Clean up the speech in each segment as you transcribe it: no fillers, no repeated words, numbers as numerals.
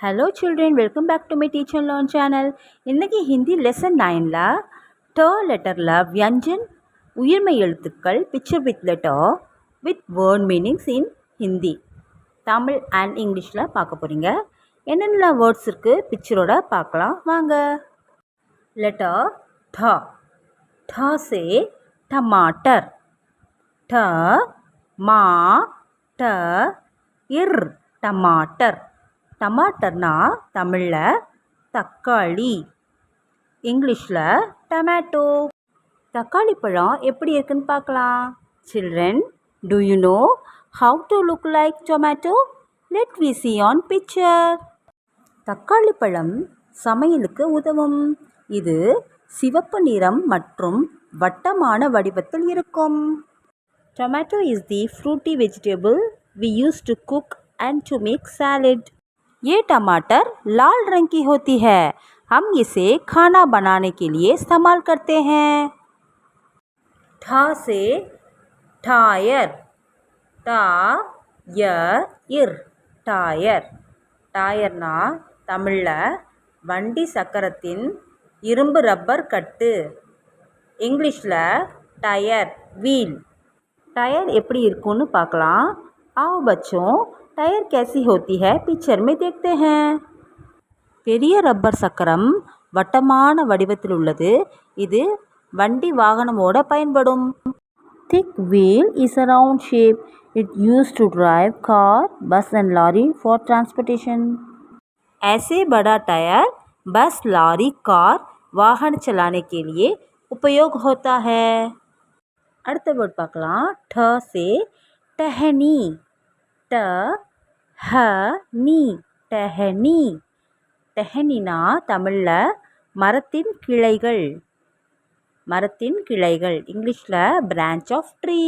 Hello children, welcome back to my teacher learn channel. இன்னைக்கு Hindi lesson 9ல ட லெட்டரில் வியஞ்சன் உயிர்மை எழுத்துக்கள் picture with letter with word meanings in Hindi, Tamil and இங்கிலீஷில் பார்க்க போகிறீங்க. என்னென்ன வேர்ட்ஸ் இருக்குது பிக்சரோட பார்க்கலாம் வாங்க. லெட்டர் ட. ட से टमाटर. ட மா ட இர் टमाटर. டமாட்டர்னா தமிழில் தக்காளி, இங்கிலீஷில் டொமேட்டோ. தக்காளி பழம் எப்படி இருக்குன்னு பார்க்கலாம். Children, do you know how to look like tomato? Let we see on picture. தக்காளி பழம் சமையலுக்கு உதவும். இது சிவப்பு நிறம் மற்றும் வட்டமான வடிவத்தில் இருக்கும். Tomato is the fruity vegetable we use to cook and to make salad. ये टमाटर लाल रंग की होती है. हम इसे खाना बनाने के लिए इस्तेमाल करते हैं. ठा से टायर. Tyre tyre. टायरனா தமிழில் வண்டி சக்கரத்தின் இரும்பு ரப்பர் கட்டு, இங்கிலீஷில் டயர் வீல். टायर எப்படி இருக்குன்னு பார்க்கலாம். आओ बच्चों, टायर कैसी होती है पिक्चर में देखते हैं. பெரிய ரப்பர் சக்கரம் வட்டமான வடிவத்தில் உள்ளது. இது வண்டி வாகனமோட பயன்படும். thick wheel is a round shape. It used to drive car, bus and lorry for transportation. ऐसे बड़ा टायर बस, लॉरी, कार वाहन चलाने के लिए उपयोग होता है. அடுத்த வேர்ட் பார்க்கலாம். ठ से टहनी. ட ஹ நீ டஹனி. டஹனினா தமிழில் மரத்தின் கிளைகள். மரத்தின் கிளைகள், இங்கிலீஷில் பிரான்ச் ஆஃப் ட்ரீ.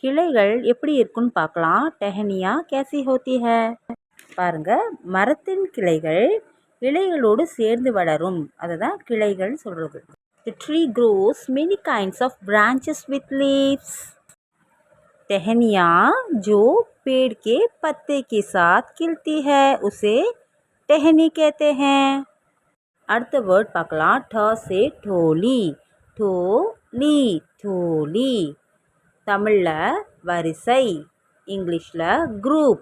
கிளைகள் எப்படி இருக்குன்னு பார்க்கலாம். டஹனியா கேசி ஹோத்தி ஹை. பாருங்க, மரத்தின் கிளைகள் இலைகளோடு சேர்ந்து வளரும். அதை தான் கிளைகள் சொல்கிறது. The tree grows many kinds of branches with leaves. टहनियाँ जो पेड़ के पत्ते के साथ खिलती है उसे टहनी कहते हैं. அடுத்த வேர்ட் பார்க்கலாம். ठ से ठोली. ठोली ठोली. தமிழில் வரிசை, இங்கிலீஷில் குரூப்.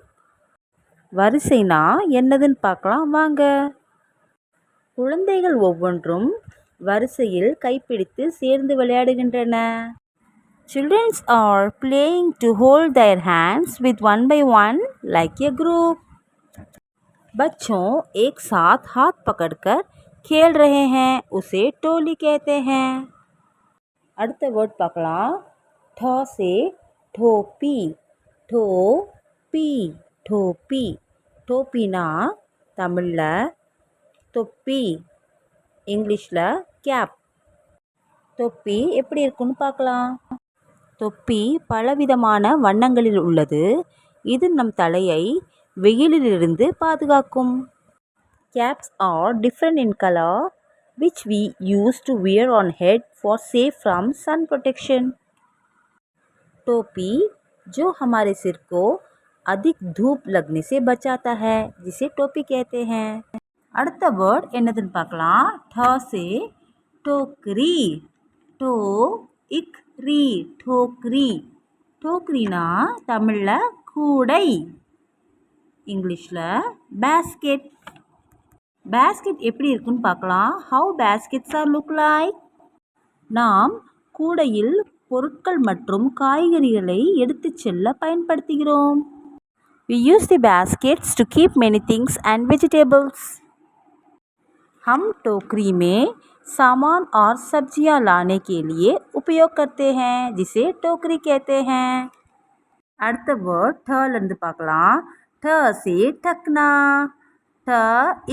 வரிசைனா என்னதுன்னு பார்க்கலாம் வாங்க. குழந்தைகள் ஒவ்வொன்றும் வரிசையில் கைப்பிடித்து சேர்ந்து விளையாடுகின்றன. Children are playing to hold their hands with one by one like a group. बच्चों एक साथ हाथ पकड़कर खेल रहे हैं, उसे टोली कहते हैं. அடுத்த வேர்ட் பார்க்கலாம். ठ से ठोपी. ठोपी ठोपी. டோப்பினா தமிழில் தொப்பி, இங்கிலீஷில் கேப். தொப்பி எப்படி இருக்குன்னு பார்க்கலாம். தொப்பி பலவிதமான வண்ணங்களில் உள்ளது. இது நம் தலையை வெயிலிலிருந்து பாதுகாக்கும். Caps are different in colour which we use to wear on head for safe from sun protection. टोपी जो हमारे सिर को अधिक धूप लगने से बचाता है, जिसे टोपी कहते हैं. அடுத்த வேர்ட் என்னதுன்னு பார்க்கலாம். ठ से टोकरी. टो இக் ரீ டோக்ரி. டோக்ரினா தமிழில் கூடை, இங்கிலீஷில் பேஸ்கெட். பேஸ்கெட் எப்படி இருக்குன்னு பார்க்கலாம். How baskets are look like. நாம் கூடையில் பொருட்கள் மற்றும் காய்கறிகளை எடுத்துச் செல்ல பயன்படுத்துகிறோம். We use the baskets to keep many things and vegetables. हम टोकरी में सामान और सब्जियां लाने के लिए उपयोग करते हैं, जिसे टोकरी कहते हैं. அடுத்த வேர்ட் ठலேருந்து பார்க்கலாம். ठ से ठकना. ठ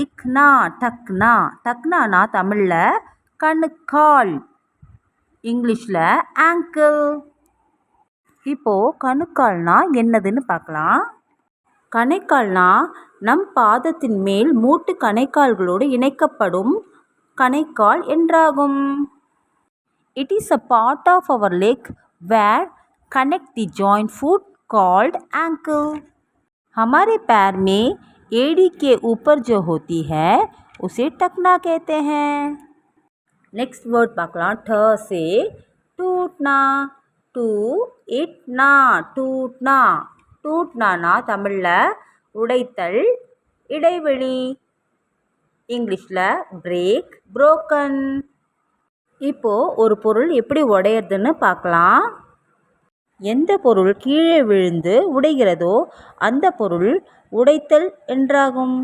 இக்னா டக்னா. டக்னானா தமிழில் கணுக்கால், இங்கிலீஷில் ஆங்கிள். இப்போது கணுக்கால்னா என்னதுன்னு பார்க்கலாம். கணைக்கால்னா நம் பாதத்தின் மேல் மூட்டு கணைக்கால்களோடு இணைக்கப்படும் கணைக்கால் என்றாகும். It is a part of our leg where connect the joint foot called ankle. हमारे पैर में एड़ी के ऊपर जो होती है उसे टकना कहते हैं. नेक्स्ट वर्ड பார்க்கலாம். ठ से टूटना. टू इटना टूटना. टूटना தமிழில் உடைத்தல், இடைவெளி. இங்கிலீஷில் பிரேக், broken. இப்போது ஒரு பொருள் எப்படி உடையிறதுன்னு பார்க்கலாம். எந்த பொருள் கீழே விழுந்து உடைகிறதோ அந்த பொருள் உடைத்தல் என்றாகும்.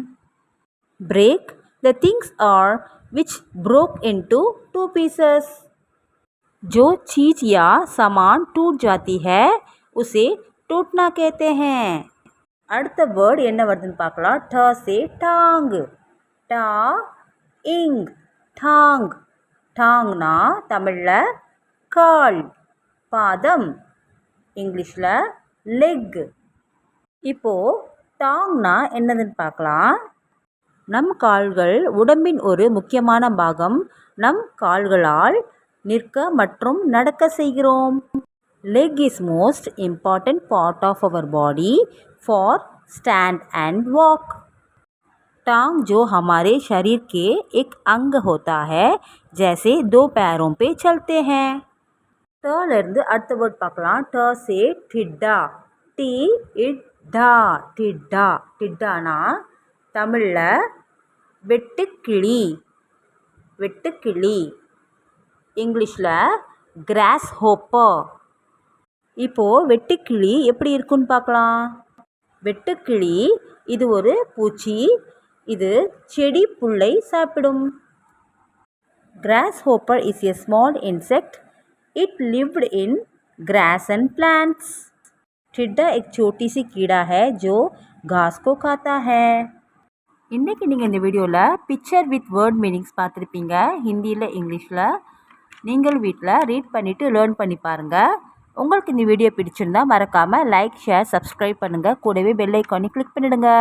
Break the things are which broke into two pieces. जो चीज़ या सामान टूट जाती है उसे टूटना कहते हैं. அடுத்த வேர்டு என்ன வருதுன்னு பார்க்கலாம். ட से टांग. டா இங் டாங். டாங்னா தமிழில் கால், பாதம். இங்கிலீஷில் லெக். இப்போது டாங்னா என்னதுன்னு பார்க்கலாம். நம் கால்கள் உடம்பின் ஒரு முக்கியமான பாகம். நம் கால்களால் நிற்க மற்றும் நடக்க செய்கிறோம். Leg is most important part of our body for stand and walk. टांग जो हमारे शरीर के एक अंग होता है जैसे दो पैरों पे चलते हैं. टर्लेருந்து அடுத்த வேர்ட் பார்க்கலாம். ட से டிட்டா. டி இட்டா டிட்டா. டிட்டானா தமிழில் வெட்டுக்கிளி, வெட்டுக்கிளி. இங்கிலீஷில் கிராஸ் ஹோப்பர். இப்போது வெட்டுக்கிளி எப்படி இருக்குன்னு பார்க்கலாம். வெட்டுக்கிளி இது ஒரு பூச்சி. இது செடி புல்லை சாப்பிடும். Cross Hopper is a small insect. It lived in grass and plants. टिड्डा एक छोटी सी कीड़ा है जो घास को खाता है. இன்றைக்கி நீங்கள் இந்த வீடியோவில் பிக்சர் வித் வேர்ட் மீனிங்ஸ் பார்த்துருப்பீங்க. ஹிந்தியில், இங்கிலீஷில். நீங்கள் வீட்டில் ரீட் பண்ணிவிட்டு லேர்ன் பண்ணி பாருங்கள். உங்களுக்கு இந்த வீடியோ பிடிச்சிருந்தால் மறக்காமல் லைக், ஷேர், சப்ஸ்கிரைப் பண்ணுங்கள். கூடவே பெல் ஐக்கானை கிளிக் பண்ணிவிடுங்க.